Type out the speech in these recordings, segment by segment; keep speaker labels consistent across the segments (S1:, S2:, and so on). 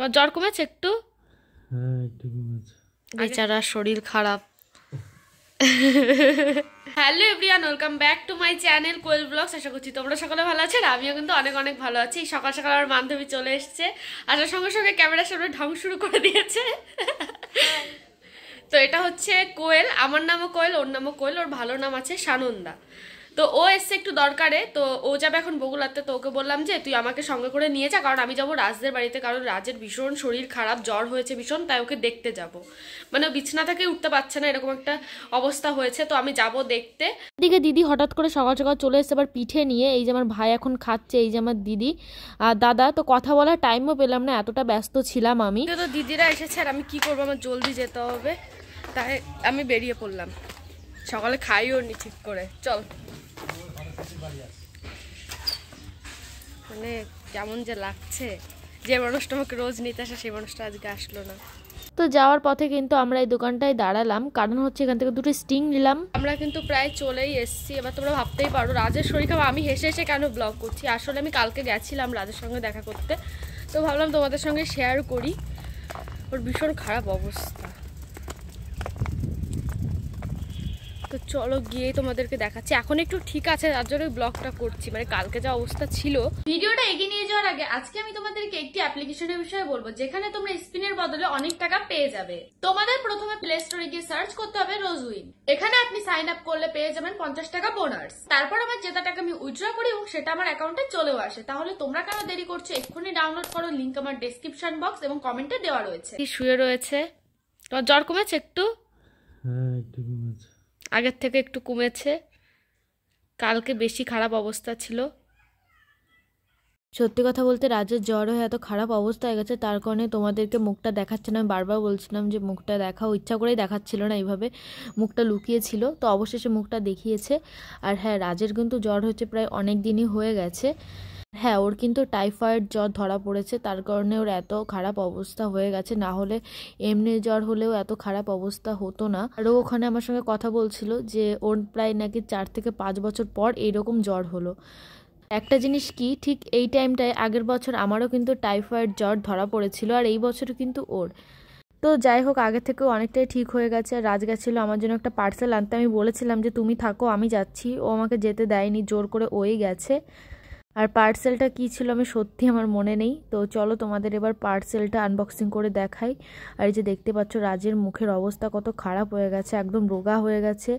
S1: তোমার জ্বর কমেছে একটু?
S2: হ্যাঁ একটু কমেছে।
S1: বেচারা শরীর খারাপ। Hello everyone, welcome back to my channel Koel blogs. আশা করছি তোমরা সকলে ভালো আছো, আর আমিও কিন্তু অনেক অনেক ভালো আছি। সকাল সকাল আমার বান্ধবী চলে এসেছে, আসার সঙ্গে সঙ্গে ক্যামেরার সামনে ঢং শুরু করে দিয়েছে। তো এটা হচ্ছে কোয়েল, আমার নামও কোয়েল, ওর নামও কোয়েল, ওর ভালো নাম আছে সানন্দা। তো ও এসছে একটু দরকারে, তো ও যাবে এখন বগুলাতে। তো ওকে বললাম যে তুই আমাকে সঙ্গে করে নিয়ে যা, কারণ আমি যাবো রাজদের বাড়িতে, কারণ রাজের ভীষণ শরীর খারাপ, জ্বর হয়েছে ভীষণ, তাই ওকে দেখতে যাব। মানে বিছানা থেকে উঠতে পারছে না, এরকম একটা অবস্থা হয়েছে, তো আমি যাব দেখতে। এদিকে দিদি হঠাৎ করে সকাল সকাল চলে এসছে আবার পিঠে নিয়ে। এই যে আমার ভাই এখন খাচ্ছে, এই যে আমার দিদি আর দাদা। তো কথা বলার টাইমও পেলাম না, এতটা ব্যস্ত ছিলাম আমি। তো দিদিরা এসেছে আর আমি কি করবো, আমার জলদি যেতে হবে, তাই আমি বেরিয়ে পড়লাম। সকালে খাইও নি ঠিক করে। চল, মানে কেমন যে লাগছে, যে মানুষটা আমাকে রোজ নিতে আসে সেই মানুষটা আজকে আসলো না। তো যাওয়ার পথে কিন্তু আমরা এই দোকানটায় দাঁড়ালাম, কারণ হচ্ছে এখান থেকে দুটো স্টিং নিলাম। আমরা কিন্তু প্রায় চলেই এসেছি। এবার তোমরা ভাবতেই পারো রাজের শরীর খারাপ, আমি হেসে হেসে কেন ব্লগ করছি। আসলে আমি কালকে গেছিলাম রাজের সঙ্গে দেখা করতে, তো ভাবলাম তোমাদের সঙ্গে শেয়ার করি। ওর ভীষণ খারাপ অবস্থা। তো চলো গিয়ে তোমাদেরকে দেখাচ্ছি। এখন একটু ঠিক আছে, তার জন্য ব্লগটা করছি, মানে কালকে যা অবস্থা ছিল। ভিডিওটা এগিয়ে নিয়ে যাওয়ার আগে আজকে আমি তোমাদেরকে একটি অ্যাপ্লিকেশনের বিষয়ে বলবো, যেখানে তোমরা স্পিনের বদলে অনেক টাকা পেয়ে যাবে। তোমাদের প্রথমে প্লে স্টোরে গিয়ে সার্চ করতে হবে রোজউইন। এখানে আপনি সাইন আপ করলে পেয়ে যাবেন 50 টাকা বোনাস। তারপর আমার জেতা টাকা আমি উইথড্র করি এবং সেটা আমার অ্যাকাউন্টে চলেও আসে। তাহলে তোমরা কেন দেরি করছো, এক্ষুনি ডাউনলোড করো, লিংক আমার ডেসক্রিপশন বক্স এবং কমেন্টে দেওয়া রয়েছে। শুয়ে রয়েছে। তোমার জ্বর কমেছে একটু?
S2: হ্যাঁ একটু কমেছে,
S1: আগের থেকে একটু কমেছে, কালকে বেশি খারাপ অবস্থা ছিল। সত্যি কথা বলতে রাজের জ্বর হয়ে এত খারাপ অবস্থা হয়ে গেছে, তার কারণে তোমাদেরকে মুখটা দেখাচ্ছে না। আমি বারবার বলছিলাম যে মুখটা দেখাও, ইচ্ছা করেই দেখাচ্ছিল না, এইভাবে মুখটা লুকিয়েছিল। তো অবশেষে মুখটা দেখিয়েছে। আর হ্যাঁ, রাজের কিন্তু জ্বর হচ্ছে প্রায় অনেক দিনই হয়ে গেছে। হ্যাঁ, ওর কিন্তু টাইফয়েড জ্বর ধরা পড়েছে, তার কারণে ওর এত খারাপ অবস্থা হয়ে গেছে। না হলে এমনি জ্বর হলেও এত খারাপ অবস্থা হতো না। আর ও ওখানে আমার সঙ্গে কথা বলছিল যে ওর প্রায় নাকি 4 থেকে 5 বছর পর এইরকম জ্বর হলো। একটা জিনিস কি, ঠিক এই টাইমটায় আগের বছর আমারও কিন্তু টাইফয়েড জ্বর ধরা পড়েছিল, আর এই বছরও কিন্তু ওর। তো যাই হোক, আগে থেকেও অনেকটাই ঠিক হয়ে গেছে। আর রাজ গেছিলো আমার জন্য একটা পার্সেল আনতে। আমি বলেছিলাম যে তুমি থাকো, আমি যাচ্ছি। ও আমাকে যেতে দেয়নি, জোর করে ওই গেছে। আর পার্সেলটা কী ছিল আমি সত্যি আমার মনে নেই। তো চলো তোমাদের এবার পার্সেলটা আনবক্সিং করে দেখাই। আর এই যে দেখতে পাচ্ছ রাজের মুখের অবস্থা কত খারাপ হয়ে গেছে, একদম রোগা হয়ে গেছে।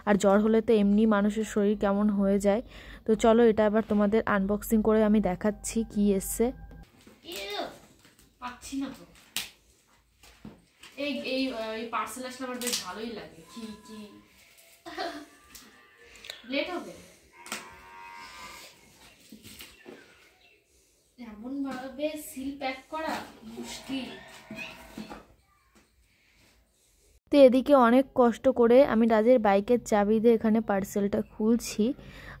S1: আর জ্বর হলে তো এমনি মানুষের শরীর কেমন হয়ে যায়। তো চলো এটা আবার তোমাদের আনবক্সিং করে আমি দেখাচ্ছি কি এসছে। পাচ্ছি না তো, এই পার্সেল আসলে আমার বেশ ভালোই লাগে। কি কি লেট হবে, এমন ভাবে সিল প্যাক করা মুশকিল। তো এদিকে অনেক কষ্ট করে আমি রাজের বাইকের চাবি দিয়ে এখানে পার্সেলটা খুলছি।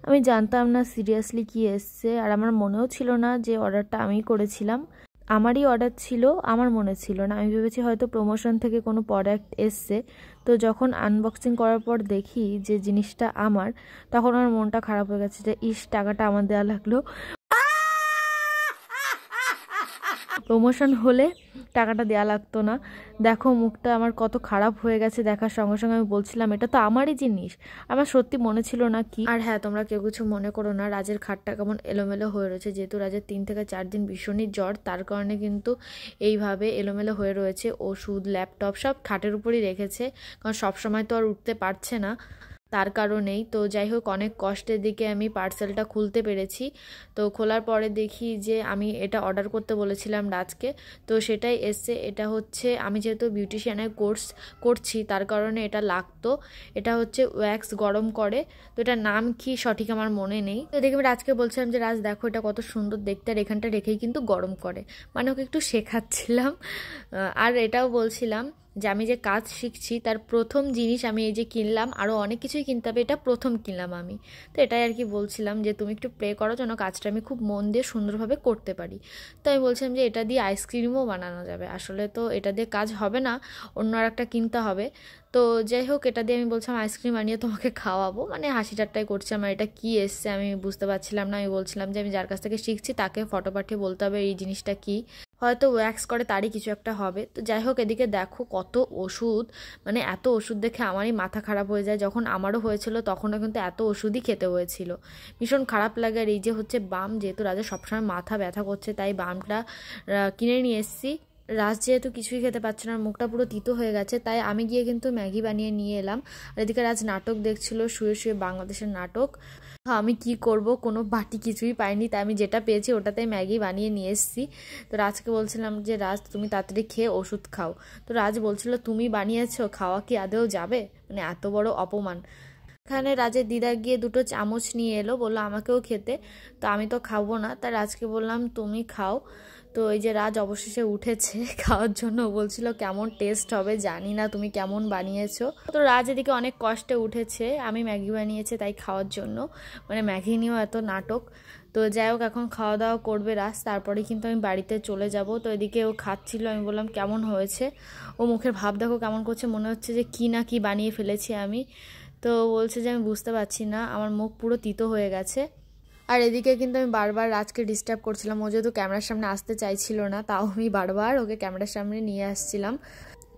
S1: আমি জানতাম না সিরিয়াসলি কি এসছে, আর আমার মনেও ছিল না যে অর্ডারটা আমি করেছিলাম। আমারই অর্ডার ছিল, আমার মনে ছিল না। আমি ভেবেছি হয়তো প্রমোশন থেকে কোনো প্রোডাক্ট এসছে। তো যখন আনবক্সিং করার পর দেখি যে জিনিসটা আমার, তখন আমার মনটা খারাপ হয়ে গেছে যে ইস, টাকাটা আমার দেওয়া লাগলো। প্রমোশন হলে টাকাটা দেওয়া লাগতো না। দেখো মুখটা আমার কত খারাপ হয়ে গেছে দেখার সঙ্গে সঙ্গে। আমি বলছিলাম এটা তো আমারই জিনিস, আমার সত্যি মনে ছিল না কি। আর হ্যাঁ, তোমরা কেউ কিছু মনে করো না, রাজের খাটটা কেমন এলোমেলো হয়ে রয়েছে। যেহেতু রাজের 3 থেকে 4 দিন ভীষণই জ্বর, তার কারণে কিন্তু এইভাবে এলোমেলো হয়ে রয়েছে। ওষুধ, ল্যাপটপ সব খাটের উপরই রেখেছে, কারণ সবসময় তো আর উঠতে পারছে না, তার কারণেই। তো যাই হোক, অনেক কষ্টের দিকে আমি পার্সেলটা খুলতে পেরেছি। তো খোলার পরে দেখি যে আমি এটা অর্ডার করতে বলেছিলাম রাজকে, তো সেটাই এসছে। এটা হচ্ছে, আমি যেহেতু বিউটিশিয়ানের কোর্স করছি তার কারণে এটা লাগতো। এটা হচ্ছে ওয়্যাক্স গরম করে, তো এটার নাম কি সঠিক আমার মনে নেই। তো দেখে আমি রাজকে বলছিলাম যে রাজ দেখো এটা কত সুন্দর দেখতে, আর এখানটা রেখেই কিন্তু গরম করে, মানে ওকে একটু শেখাচ্ছিলাম। আর এটাও বলছিলাম যে আমি যে কাজ শিখছি তার প্রথম জিনিস আমি এই যে কিনলাম, আরও অনেক কিছুই কিনতে হবে, এটা প্রথম কিনলাম আমি। তো এটাই আর কি বলছিলাম যে তুমি একটু প্রে করো যেন কাজটা আমি খুব মন দিয়ে সুন্দরভাবে করতে পারি। তো আমি বলছিলাম যে এটা দিয়ে আইসক্রিমও বানানো যাবে। আসলে তো এটা দিয়ে কাজ হবে না, অন্য আর একটা কিনতে হবে। তো যাই হোক, এটা দিয়ে আমি বলছিলাম আইসক্রিম বানিয়ে তোমাকে খাওয়াবো, মানে হাসি ঠাট্টাই করছি। আমার এটা কি এসছে আমি বুঝতে পারছিলাম না। আমি বলছিলাম যে আমি যার কাছ থেকে শিখছি তাকে ফটো পাঠিয়ে বলতে হবে এই জিনিসটা কি। হয়তো ওয়্যাক্স করে তারই কিছু একটা হবে। তো যাই হোক, এদিকে দেখো কত ওষুধ, মানে এত ওষুধ দেখে আমারই মাথা খারাপ হয়ে যায়। যখন আমারও হয়েছিল তখনও কিন্তু এত ওষুধই খেতে হয়েছিল, ভীষণ খারাপ লাগে। আর এই যে হচ্ছে বাম, যেহেতু রাজা সবসময় মাথা ব্যথা করছে তাই বামটা কিনে নিয়ে এসেছি। রাজ যেহেতু কিছুই খেতে পারছে না, মুখটা পুরো তিতো হয়ে গেছে, তাই আমি গিয়ে কিন্তু ম্যাগি বানিয়ে নিয়ে এলাম। আর এদিকে রাজ নাটক দেখছিল, শুয়ে শুয়ে বাংলাদেশের নাটক। আমি কি করব, কোনো বাটি কিছুই পাইনি, তাই আমি যেটা পেয়েছি ওটাতেই ম্যাগি বানিয়ে নিয়ে এসেছি। তো রাজকে বলছিলাম যে রাজ তুমি তাড়াতাড়ি খেয়ে ওষুধ খাও। তো রাজ বলছিল তুমি বানিয়েছো, খাওয়া কি আদেও যাবে, মানে এত বড় অপমান। এখানে রাজের দিদা গিয়ে 2টো চামচ নিয়ে এলো, বললো আমাকেও খেতে। তো আমি তো খাবো না, তাই রাজকে বললাম তুমি খাও। তো এই যে রাজ অবশেষে উঠেছে খাওয়ার জন্য, বলছিল কেমন টেস্ট হবে জানি না, তুমি কেমন বানিয়েছো। তো রাজ এদিকে অনেক কষ্টে উঠেছে, আমি ম্যাগি বানিয়েছি তাই খাওয়ার জন্য, মানে ম্যাগি নিয়েও এত নাটক। তো যাই হোক, এখন খাওয়া দাওয়া করবে রাজ, তারপরে কিন্তু আমি বাড়িতে চলে যাব। তো এদিকে ও খাচ্ছিল, আমি বললাম কেমন হয়েছে। ও মুখের ভাব দেখো কেমন করছে, মনে হচ্ছে যে কি না কি বানিয়ে ফেলেছি আমি। তো বলছে যে আমি বুঝতে পারছি না, আমার মুখ পুরো তিতো হয়ে গেছে। আর এদিকে কিন্তু আমি বারবার রাজকে ডিস্টার্ব করছিলাম, ও যেহেতু ক্যামেরার সামনে আসতে চাইছিল না, তাও আমি বারবার ওকে ক্যামেরার সামনে নিয়ে আসছিলাম।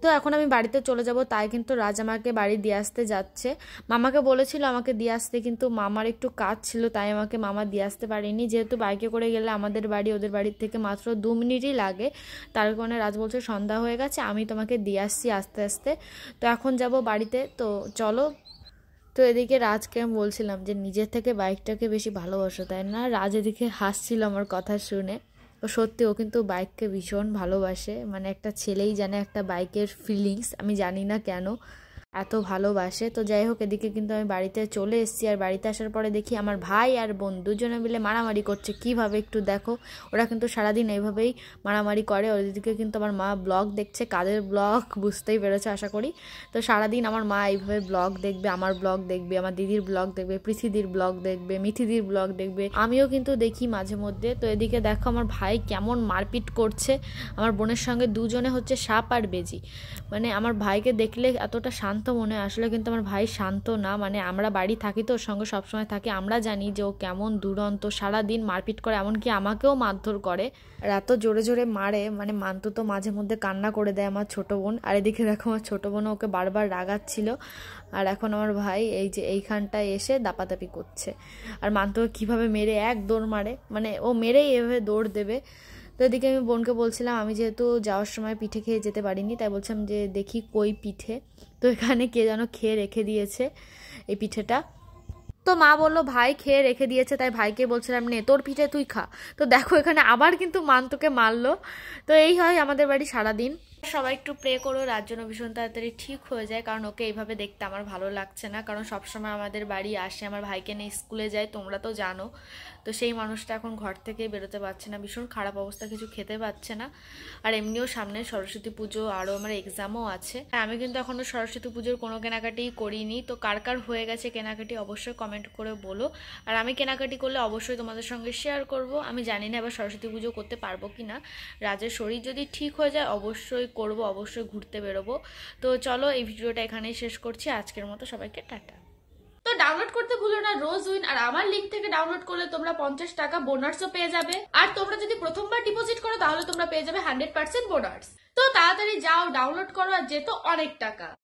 S1: তো এখন আমি বাড়িতে চলে যাব, তাই কিন্তু রাজ আমাকে বাড়ি দিয়ে আসতে যাচ্ছে। মামাকে বলেছিল আমাকে দিয়ে আসতে, কিন্তু মামার একটু কাজ ছিল তাই আমাকে মামা দিয়ে আসতে পারেনি। যেহেতু বাইকে করে গেলে আমাদের বাড়ি ওদের বাড়ির থেকে মাত্র 2 মিনিটই লাগে, তার কারণে রাজ বলছে সন্ধ্যা হয়ে গেছে, আমি তোমাকে দিয়ে আসছি আস্তে আস্তে। তো এখন যাব বাড়িতে, তো চলো। তো এদিকে রাজকে আমি বলছিলাম যে নিজের থেকে বাইকটাকে বেশি ভালোবাসো তাই না। রাজ এদিকে হাসছিল আমার কথা শুনে। ও সত্যি, ও কিন্তু বাইককে ভীষণ ভালোবাসে, মানে একটা ছেলেই জানে একটা বাইকের ফিলিংস, আমি জানি না কেন এত ভালোবাসে। তো যাই হোক, এদিকে কিন্তু আমি বাড়িতে চলে এসেছি। আর বাড়িতে আসার পরে দেখি আমার ভাই আর বোন দুজনে মিলে মারামারি করছে। কিভাবে একটু দেখো, ওরা কিন্তু সারাদিন এইভাবেই মারামারি করে। ওদিকে কিন্তু আমার মা ব্লগ দেখছে, কাদের ব্লগ বুঝতেই পেরেছে আশা করি। তো সারাদিন আমার মা এইভাবে ব্লগ দেখবে, আমার ব্লগ দেখবে, আমার দিদির ব্লগ দেখবে, পৃথিবীর ব্লগ দেখবে, মিথিদির ব্লগ দেখবে, আমিও কিন্তু দেখি মাঝে মধ্যে। তো এদিকে দেখো আমার ভাই কেমন মারপিট করছে আমার বোনের সঙ্গে, দুজনে হচ্ছে সাপ আর বেজি। মানে আমার ভাইকে দেখলে এতটা শান্ত মনে, আসলে কিন্তু আমার ভাই শান্ত না। মানে আমরা বাড়ি থাকি তো ওর সঙ্গে সবসময় থাকি, আমরা জানি যে ও কেমন দুরন্ত, সারাদিন মারপিট করে, এমনকি আমাকেও মারধর করে। আর এত জোরে জোরে মারে, মানে মান্তু তো মাঝে মধ্যে কান্না করে দেয় আমার ছোট বোন। আর এদিকে দেখো আমার ছোট বোনও ওকে বারবার রাগাচ্ছিল। আর এখন আমার ভাই এই যে এইখানটায় এসে দাপাদাপি করছে। আর মান্তুকে কীভাবে মেরে এক দৌড় মারে, মানে ও মেরেই এভাবে দৌড় দেবে। তো এদিকে আমি বোনকে বলছিলাম, আমি যেহেতু যাওয়ার সময় পিঠে খেয়ে যেতে পারিনি, তাই বলছিলাম যে দেখি কই পিঠে। তো এখানে কে যেন খেয়ে রেখে দিয়েছে এই পিঠেটা। তো মা বললো ভাই খেয়ে রেখে দিয়েছে, তাই ভাইকে বলছিলাম নে তোর পিঠে তুই খা। তো দেখো এখানে আবার কিন্তু মান্তুকে মারলো। তো এই হয় আমাদের বাড়ি সারাদিন। সবাই একটু প্রে করো রাত যেন ভীষণ তাড়াতাড়ি ঠিক হয়ে যায়, কারণ ওকে এইভাবে দেখতে আমার ভালো লাগছে না। কারণ সবসময় আমাদের বাড়ি আসে, আমার ভাইকে নিয়ে স্কুলে যায়, তোমরা তো জানো। তো সেই মানুষটা এখন ঘর থেকে বেরোতে পারছে না, ভীষণ খারাপ অবস্থা, কিছু খেতে পাচ্ছে না। আর এমনিও সামনে সরস্বতী পুজো, আরও আমার এক্সামও আছে। আমি কিন্তু এখনও সরস্বতী পুজোর কোনো কেনাকাটিই করিনি। তো কার কার হয়ে গেছে কেনাকাটি অবশ্যই কমেন্ট করে বলো। আর আমি কেনাকাটি করলে অবশ্যই তোমাদের সঙ্গে শেয়ার করব। আমি জানি না এবার সরস্বতী পুজো করতে পারবো কি না, রাজের শরীর যদি ঠিক হয়ে যায় অবশ্যই করব, অবশ্যই ঘুরতে বেরোবো। তো চলো এই ভিডিওটা এখানেই শেষ করছি, আজকের মতো সবাইকে টাটা। তো ডাউনলোড করতে ভুলো না রোজ উইন, আর আমার লিংক থেকে ডাউনলোড করলে তোমরা 50 টাকা বোনাসও পেয়ে যাবে। আর তোমরা যদি প্রথমবার ডিপোজিট করো তাহলে তোমরা পেয়ে যাবে 100% বোনাস। তো তাড়াতাড়ি যাও, ডাউনলোড করো, আর যেত অনেক টাকা।